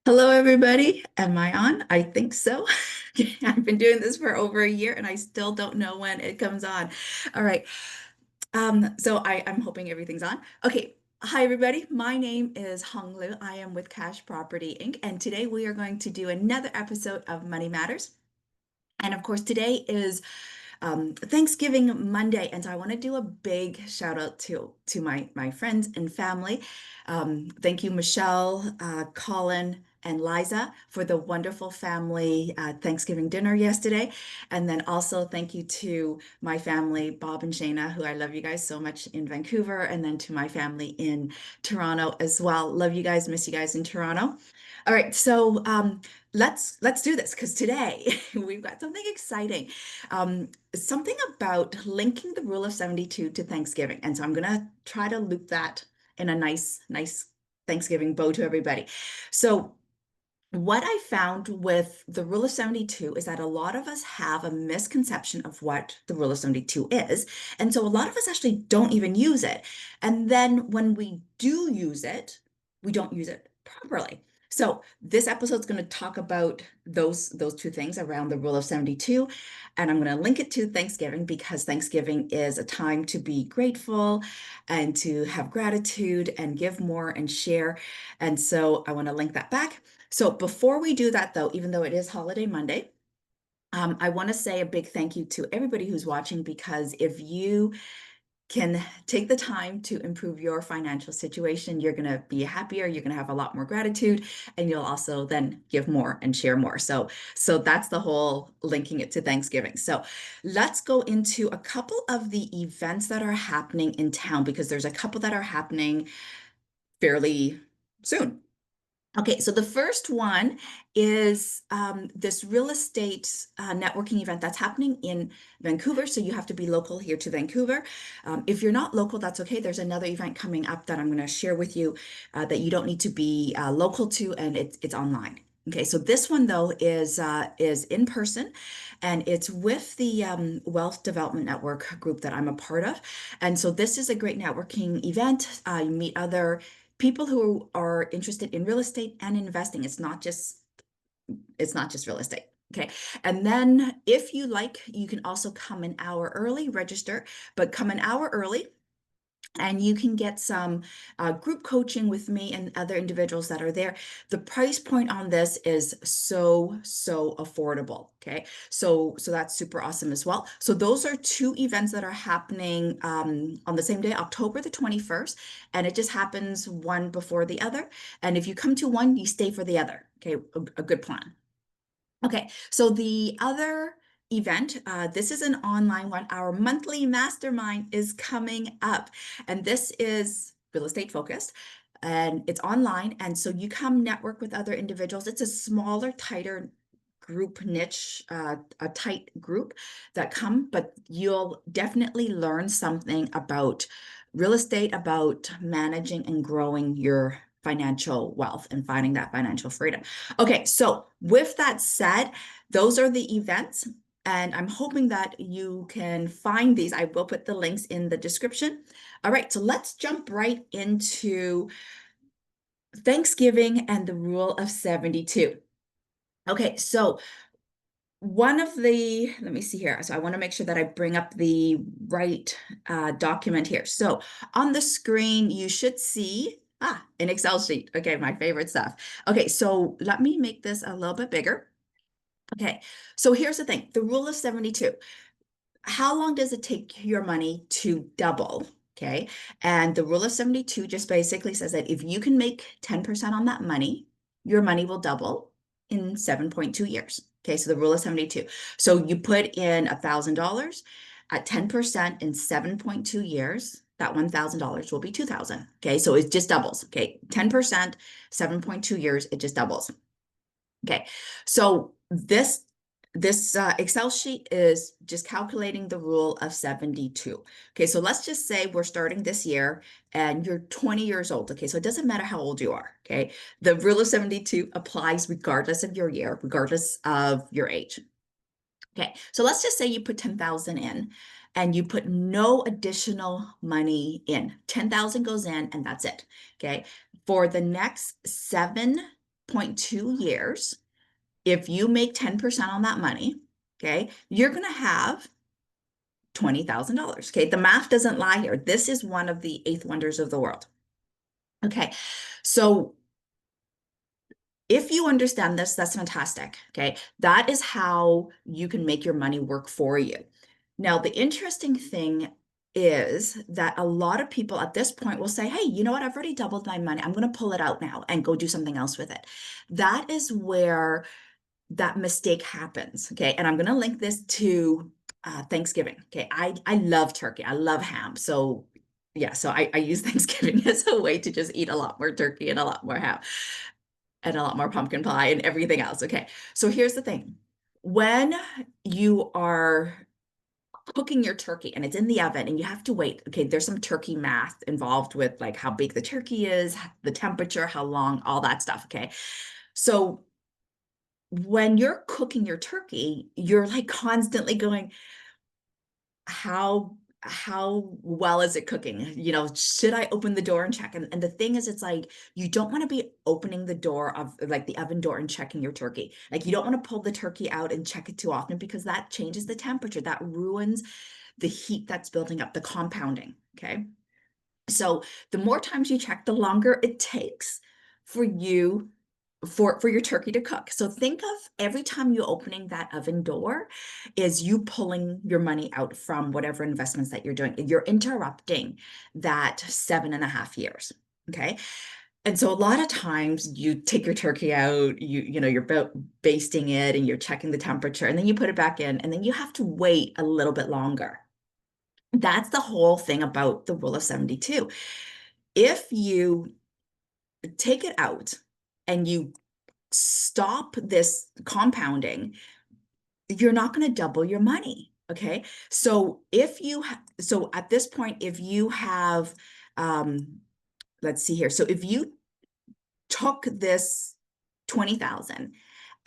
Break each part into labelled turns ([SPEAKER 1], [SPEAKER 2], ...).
[SPEAKER 1] Hello, everybody. Am I on? I think so. I've been doing this for over a year and I still don't know when it comes on. All right. I'm hoping everything's on. Okay. Hi, everybody. My name is Hong Lu. I am with Cash Property Inc. And today we are going to do another episode of Money Matters. And of course, today is Thanksgiving Monday, and so I want to do a big shout out to my friends and family. Thank you, Michelle, Colin, and Liza for the wonderful family Thanksgiving dinner yesterday, and then also thank you to my family, Bob and Shayna, who I love you guys so much in Vancouver, and then to my family in Toronto as well. Love you guys, miss you guys in Toronto. All right, so let's do this because today we've got something exciting. Something about linking the rule of 72 to Thanksgiving. And so I'm going to try to loop that in a nice Thanksgiving bow to everybody. So what I found with the rule of 72 is that a lot of us have a misconception of what the rule of 72 is. And so a lot of us actually don't even use it. And then when we do use it, we don't use it properly. So this episode is going to talk about those two things around the rule of 72. And I'm going to link it to Thanksgiving because Thanksgiving is a time to be grateful and to have gratitude and give more and share. And so I want to link that back. So before we do that, though, even though it is Holiday Monday, I want to say a big thank you to everybody who's watching because if you can take the time to improve your financial situation, you're going to be happier, you're going to have a lot more gratitude, and you'll also then give more and share more. So that's the whole linking it to Thanksgiving. So let's go into a couple of the events that are happening in town because there's a couple that are happening fairly soon. Okay, so the first one is this real estate networking event that's happening in Vancouver. So you have to be local here to Vancouver. If you're not local, that's okay. There's another event coming up that I'm going to share with you that you don't need to be local to, and it's online. Okay, so this one though is in person, and it's with the Wealth Development Network group that I'm a part of. And so this is a great networking event. You meet other people who are interested in real estate and investing. It's not just real estate. Okay. And then if you like, you can also come an hour early, register, but come an hour early and you can get some group coaching with me and other individuals that are there. The price point on this is so affordable. Okay, so that's super awesome as well. So those are two events that are happening on the same day, October the 21st, and it just happens one before the other. And if you come to one, you stay for the other. Okay, a good plan. Okay, so the other event, this is an online one. Our monthly mastermind is coming up, and this is real estate focused, and it's online. And so you come network with other individuals. It's a smaller, tighter group niche, a tight group that come, but you'll definitely learn something about real estate, about managing and growing your financial wealth and finding that financial freedom. Okay, so with that said, those are the events, and I'm hoping that you can find these. I will put the links in the description. All right, so let's jump right into Thanksgiving and the rule of 72. Okay, so let me see here. So I want to make sure that I bring up the right document here. So on the screen, you should see, an Excel sheet. Okay, my favorite stuff. Okay, so let me make this a little bit bigger. Okay, so here's the thing, the rule of 72. How long does it take your money to double? Okay, and the rule of 72 just basically says that if you can make 10% on that money, your money will double in 7.2 years. Okay, so the rule of 72. So you put in $1,000 at 10% in 7.2 years, that $1,000 will be 2,000. Okay, so it just doubles. Okay, 10%, 7.2 years, it just doubles. Okay, so this Excel sheet is just calculating the rule of 72. Okay, so let's just say we're starting this year and you're 20 years old. Okay, so it doesn't matter how old you are. Okay, the rule of 72 applies regardless of your year, regardless of your age. Okay, so let's just say you put 10,000 in and you put no additional money in. 10,000 goes in and that's it. Okay, for the next 7.2 years, if you make 10% on that money, okay, you're going to have $20,000. Okay, the math doesn't lie here. This is one of the eighth wonders of the world. Okay, so if you understand this, that's fantastic. Okay, that is how you can make your money work for you. Now, the interesting thing is that a lot of people at this point will say, hey, you know what? I've already doubled my money. I'm going to pull it out now and go do something else with it. That is where that mistake happens. Okay, and I'm going to link this to Thanksgiving. Okay, I love turkey. I love ham. So yeah, so I use Thanksgiving as a way to just eat a lot more turkey and a lot more ham and a lot more pumpkin pie and everything else. Okay, so here's the thing. When you are cooking your turkey and it's in the oven and you have to wait, okay, there's some turkey math involved with like how big the turkey is, the temperature, how long, all that stuff. Okay, so when you're cooking your turkey, you're like constantly going, how well is it cooking? You know, should I open the door and check? And the thing is, it's like you don't want to be opening the door of like the oven door and checking your turkey. Like you don't want to pull the turkey out and check it too often because that changes the temperature. That ruins the heat that's building up, the compounding. Okay. So the more times you check, the longer it takes for you for your turkey to cook. So think of every time you opening that oven door is you pulling your money out from whatever investments that you're doing. You're interrupting that 7.5 years. Okay. And so a lot of times you take your turkey out, you know, you're basting it and you're checking the temperature and then you put it back in and then you have to wait a little bit longer. That's the whole thing about the rule of 72. If you take it out and you stop this compounding, you're not going to double your money. Okay. So so at this point, if you have, let's see here. So if you took this 20,000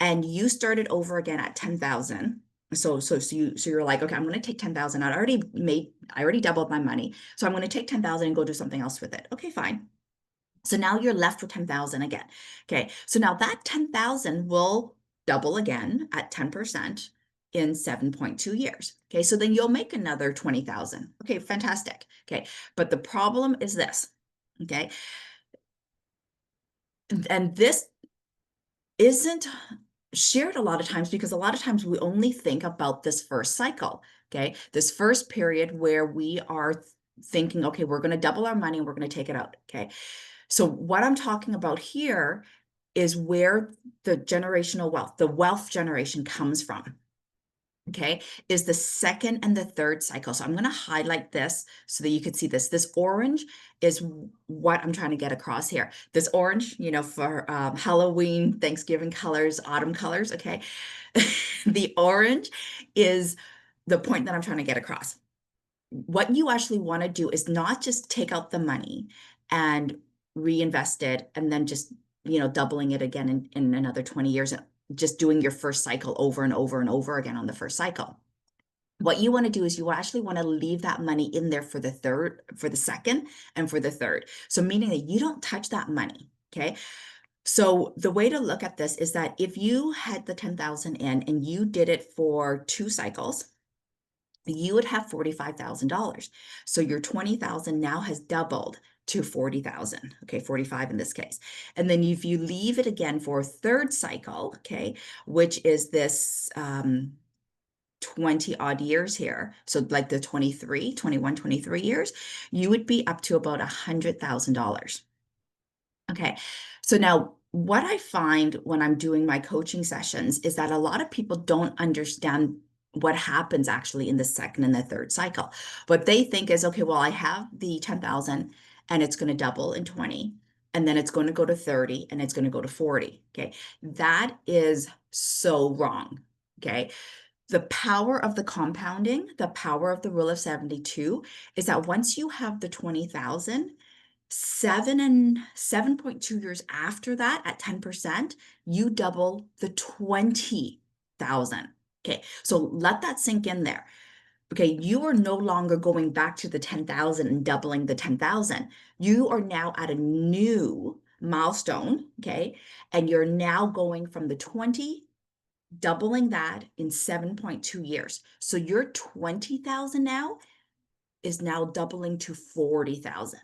[SPEAKER 1] and you started over again at 10,000, so you're like, okay, I'm going to take 10,000 out. I already doubled my money. So I'm going to take 10,000 and go do something else with it. Okay, fine. So now you're left with 10,000 again. Okay, so now that 10,000 will double again at 10% in 7.2 years. Okay, so then you'll make another 20,000. Okay, fantastic. Okay, but the problem is this. Okay, and this isn't shared a lot of times because a lot of times we only think about this first cycle. Okay, this first period where we are thinking, okay, we're going to double our money and we're going to take it out. Okay, so what I'm talking about here is where the generational wealth, the wealth generation comes from. Okay, is the second and the third cycle. So I'm going to highlight this so that you can see this. This orange is what I'm trying to get across here. This orange, you know, for Halloween, Thanksgiving colors, autumn colors. Okay, the orange is the point that I'm trying to get across. What you actually want to do is not just take out the money and reinvest it and then just, you know, doubling it again in another 20 years, just doing your first cycle over and over and over again on the first cycle. What you want to do is you actually want to leave that money in there for the second, and for the third. So meaning that you don't touch that money. Okay. So the way to look at this is that if you had the 10,000 in and you did it for 2 cycles, you would have $45,000. So your 20,000 now has doubled to 40,000. Okay, 45 in this case. And then if you leave it again for a third cycle, okay, which is this 20 odd years here. So like the 23 years, you would be up to about $100,000. Okay, so now what I find when I'm doing my coaching sessions is that a lot of people don't understand what happens actually in the second and the third cycle. What they think is, okay, well, I have the 10,000 and it's going to double in 20, and then it's going to go to 30 and it's going to go to 40. Okay, that is so wrong. Okay, the power of the compounding, the power of the rule of 72 is that once you have the 20,000, 7.2 years after that at 10%, you double the 20,000. Okay, so let that sink in there. Okay, you are no longer going back to the 10,000 and doubling the 10,000. You are now at a new milestone, okay? And you're now going from the 20, doubling that in 7.2 years. So your 20,000 now is now doubling to 40,000.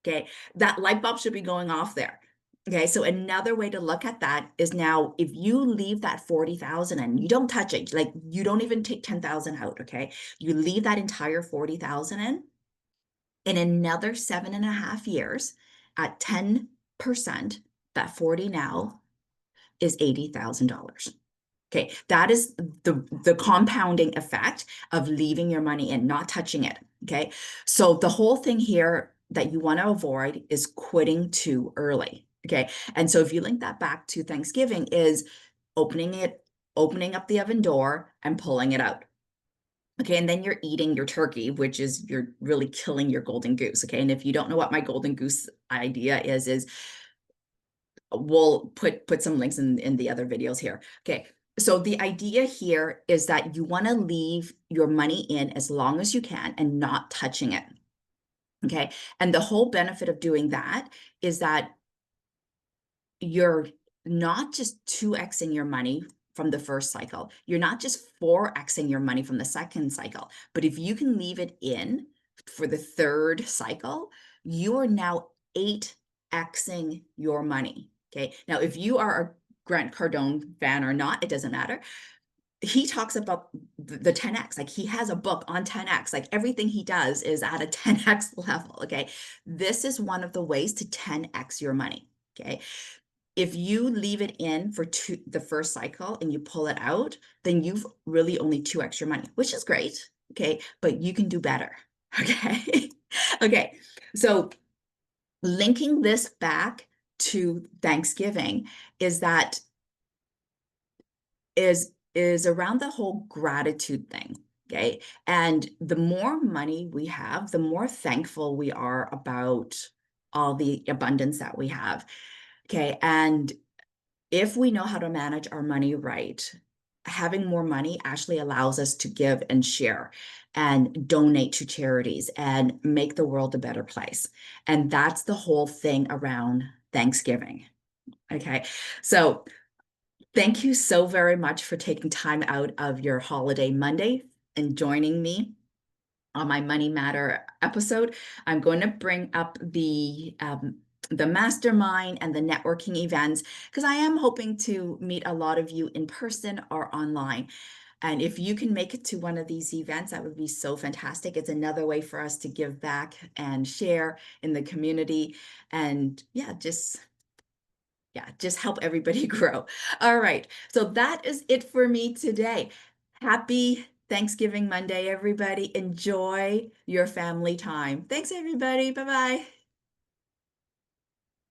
[SPEAKER 1] Okay, that light bulb should be going off there. Okay, so another way to look at that is now if you leave that 40,000 and you don't touch it, like you don't even take 10,000 out, okay? You leave that entire 40,000 in another 7.5 years at 10%, that 40 now is $80,000. Okay, that is the compounding effect of leaving your money in, not touching it. Okay, so the whole thing here that you want to avoid is quitting too early. Okay, and so if you link that back to Thanksgiving, is opening up the oven door and pulling it out. Okay, and then you're eating your turkey, which is you're really killing your golden goose. Okay, and if you don't know what my golden goose idea is we'll put some links in the other videos here. Okay, so the idea here is that you want to leave your money in as long as you can and not touching it. Okay, and the whole benefit of doing that is that you're not just 2xing your money from the first cycle. You're not just 4xing your money from the second cycle. But if you can leave it in for the third cycle, you are now 8xing your money. Okay. Now, if you are a Grant Cardone fan or not, it doesn't matter. He talks about the 10x. Like he has a book on 10x. Like everything he does is at a 10x level. Okay. This is one of the ways to 10x your money. Okay. If you leave it in for the first cycle and you pull it out, then you've really only 2x your money, which is great. Okay. But you can do better. Okay. Okay. So linking this back to Thanksgiving is that is around the whole gratitude thing. Okay. And the more money we have, the more thankful we are about all the abundance that we have. Okay. And if we know how to manage our money right, having more money actually allows us to give and share and donate to charities and make the world a better place. And that's the whole thing around Thanksgiving. Okay. So thank you so very much for taking time out of your holiday Monday and joining me on my Money Matter episode. I'm going to bring up the mastermind and the networking events because I am hoping to meet a lot of you in person or online. And if you can make it to one of these events, that would be so fantastic. It's another way for us to give back and share in the community and just help everybody grow. All right. So that is it for me today. Happy Thanksgiving Monday, everybody. Enjoy your family time. Thanks, everybody. Bye-bye.